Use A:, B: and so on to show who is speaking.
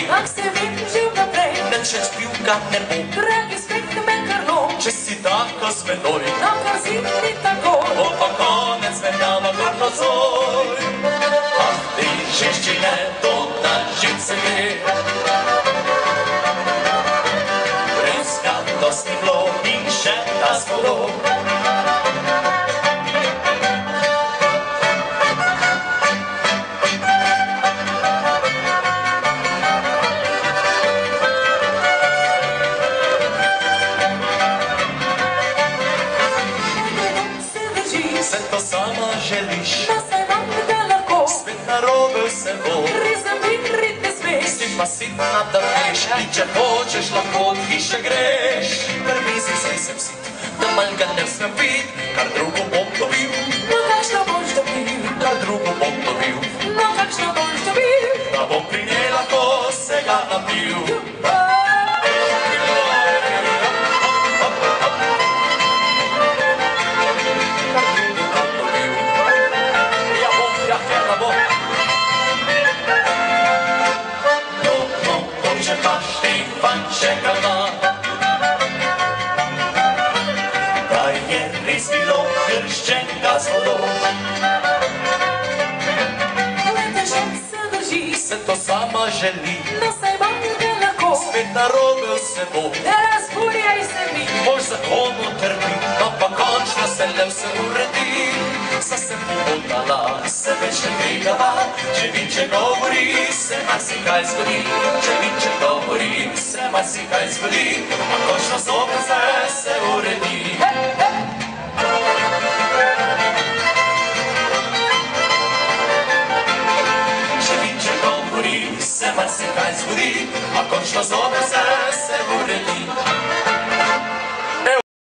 A: Ak se vim živ naprej,
B: ne češ piv ga ne bo.
A: Dragi spet me krlo,
B: če si tako z menoj,
A: na kazini tako,
B: bo pa konec menjava kot nocoj. Ah, te žeščine, to na živce gre. Brezka dosti bilo in še ta zvodo. Se to sama želiš,
A: da se vam da lahko,
B: spet narobe se bo.
A: res zamirite smeš,
B: Si pa sitna, da veš, in če hočeš, lahko od hiše greš. Prmizi sem sit, da manj ga ne smem pit, kar drugo bom dobil.
A: no kakšno boš dobil,
B: Kar drugo bom dobil,
A: no kakšno boš dobil.
B: da bom pri njej lahko se ga napil. Se to sama želi,
A: No se vam da lahko,
B: spet narobe vse bo.
A: razburjaj se mi,
B: Mož zakonu trpi, no pa končno se le vse uredi. Sa se pomotala, se več ne tvegava, če Vinče govori, se marsikaj zgodi. Če Vinče govori, se marsikaj zgodi, a končno zopet se uredi. Se marsikaj zgodi, a končno zopet se uredi.